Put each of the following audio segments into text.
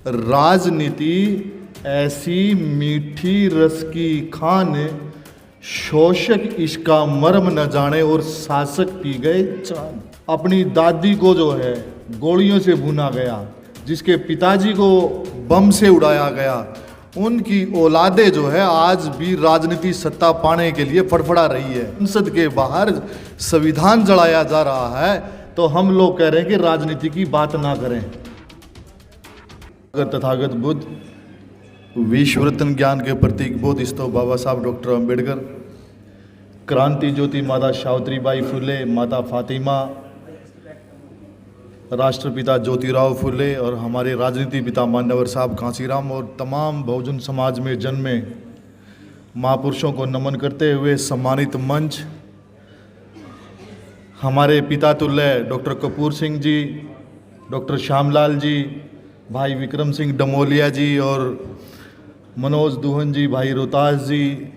राजनीति ऐसी मीठी रस की खान, शोषक इसका मर्म न जाने और शासक पी गए चांद। अपनी दादी को जो है गोलियों से भुना गया, जिसके पिताजी को बम से उड़ाया गया, उनकी औलादे जो है आज भी राजनीति सत्ता पाने के लिए फड़फड़ा रही है। संसद के बाहर संविधान जलाया जा रहा है तो हम लोग कह रहे हैं कि राजनीति की बात ना करें। तथागत बुद्ध, विश्व रत्न ज्ञान के प्रतीक बोधिसत्व बाबा साहब डॉक्टर अंबेडकर, क्रांति ज्योति माता सावित्रीबाई फुले, माता फातिमा, राष्ट्रपिता ज्योतिराव फुले और हमारे राजनीति पिता मान्यवर साहब कांसीराम और तमाम बहुजन समाज में जन्मे महापुरुषों को नमन करते हुए सम्मानित मंच, हमारे पिता तुल्य डॉक्टर कपूर सिंह जी, डॉक्टर श्यामलाल जी, भाई विक्रम सिंह डमोलिया जी और मनोज दुहन जी, भाई रोहतास जी,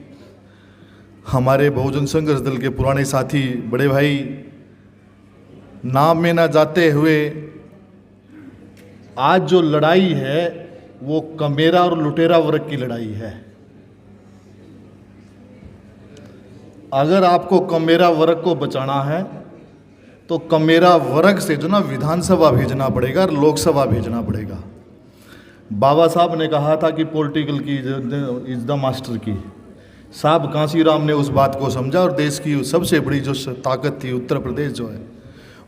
हमारे बहुजन संघर्ष दल के पुराने साथी बड़े भाई, नाम में ना जाते हुए आज जो लड़ाई है वो कमेरा और लुटेरा वर्ग की लड़ाई है। अगर आपको कमेरा वर्ग को बचाना है तो कमेरा वर्ग से जो ना विधानसभा भेजना पड़ेगा और लोकसभा भेजना पड़ेगा। बाबा साहब ने कहा था कि पॉलिटिकल की इज द मास्टर की। साहब कांसीराम ने उस बात को समझा और देश की सबसे बड़ी जो ताकत थी उत्तर प्रदेश जो है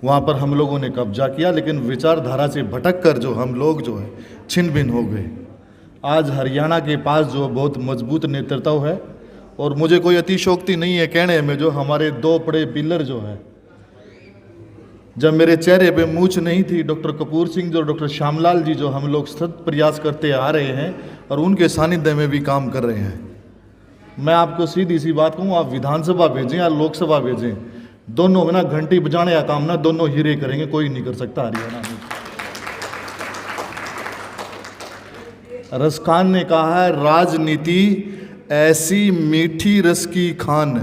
वहाँ पर हम लोगों ने कब्जा किया, लेकिन विचारधारा से भटक कर जो हम लोग जो है छिन्न भिन्न हो गए। आज हरियाणा के पास जो बहुत मजबूत नेतृत्व है और मुझे कोई अतिशोक्ति नहीं है कहने में, जो हमारे दो बड़े पिलर जो है, जब मेरे चेहरे पे मूछ नहीं थी, डॉक्टर कपूर सिंह जो, डॉक्टर श्यामलाल जी जो हम लोग सतत प्रयास करते आ रहे हैं और उनके सानिध्य में भी काम कर रहे हैं। मैं आपको सीधी सी बात कहूँ, आप विधानसभा भेजें या लोकसभा भेजें, दोनों में ना घंटी बजाने का काम ना दोनों हीरे करेंगे, कोई नहीं कर सकता हरियाणा में। रसखान ने कहा है राजनीति ऐसी मीठी रस की खान,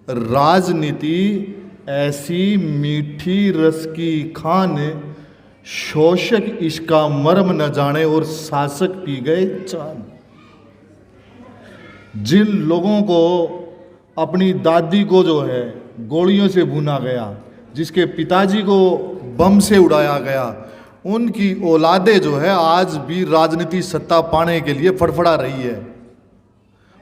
राजनीति ऐसी मीठी रस की खान, शोषक इसका मर्म न जाने और शासक पी गए चांद। जिन लोगों को अपनी दादी को जो है गोलियों से भुना गया, जिसके पिताजी को बम से उड़ाया गया, उनकी औलादे जो है आज भी राजनीति सत्ता पाने के लिए फड़फड़ा रही है।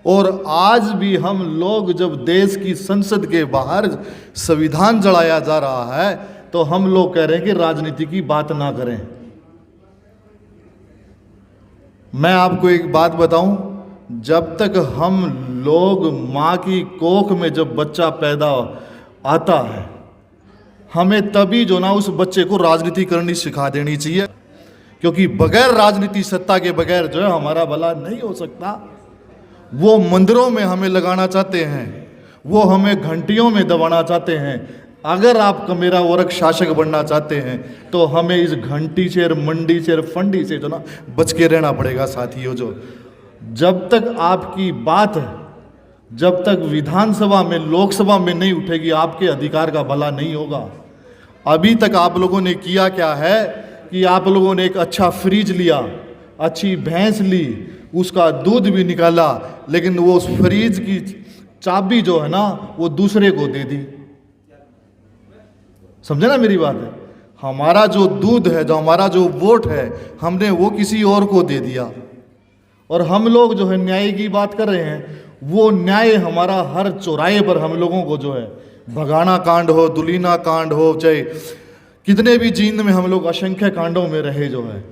और आज भी हम लोग जब देश की संसद के बाहर संविधान जलाया जा रहा है तो हम लोग कह रहे हैं कि राजनीति की बात ना करें। मैं आपको एक बात बताऊं, जब तक हम लोग माँ की कोख में जब बच्चा पैदा आता है, हमें तभी जो ना उस बच्चे को राजनीति करनी सिखा देनी चाहिए, क्योंकि बगैर राजनीति सत्ता के बगैर जो है हमारा भला नहीं हो सकता। वो मंदिरों में हमें लगाना चाहते हैं, वो हमें घंटियों में दबाना चाहते हैं। अगर आप कमेरा वर्ग शासक बनना चाहते हैं तो हमें इस घंटी से, मंडी से, फंडी से जो ना बच के रहना पड़ेगा साथियों। जो जब तक आपकी बात है, जब तक विधानसभा में, लोकसभा में नहीं उठेगी, आपके अधिकार का भला नहीं होगा। अभी तक आप लोगों ने किया क्या है कि आप लोगों ने एक अच्छा फ्रिज लिया, अच्छी भैंस ली, उसका दूध भी निकाला, लेकिन वो उस फ्रिज की चाबी जो है ना वो दूसरे को दे दी। समझे ना मेरी बात है? हमारा जो दूध है, जो हमारा जो वोट है, हमने वो किसी और को दे दिया। और हम लोग जो है न्याय की बात कर रहे हैं, वो न्याय हमारा हर चौराहे पर हम लोगों को जो है, भगाना कांड हो, दुलीना कांड हो, चाहे कितने भी जींद में हम लोग असंख्य कांडों में रहे जो है।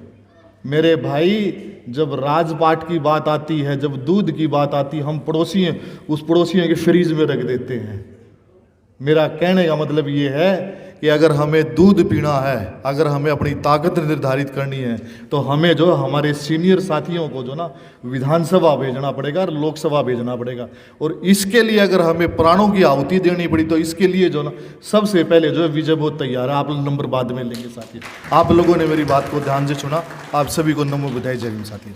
मेरे भाई, जब राजपाट की बात आती है, जब दूध की बात आती है, हम पड़ोसी हैं, उस पड़ोसियों के फ्रीज में रख देते हैं। मेरा कहने का मतलब ये है कि अगर हमें दूध पीना है, अगर हमें अपनी ताकत निर्धारित करनी है, तो हमें जो हमारे सीनियर साथियों को जो ना विधानसभा भेजना पड़ेगा और लोकसभा भेजना पड़ेगा। और इसके लिए अगर हमें प्राणों की आहुति देनी पड़ी तो इसके लिए जो ना सबसे पहले जो है विजय बहुत तैयार है। आप लोग नंबर बाद में लेंगे साथी। आप लोगों ने मेरी बात को ध्यान से सुना। आप सभी को नमो बुधाई। जय हिंद साथी।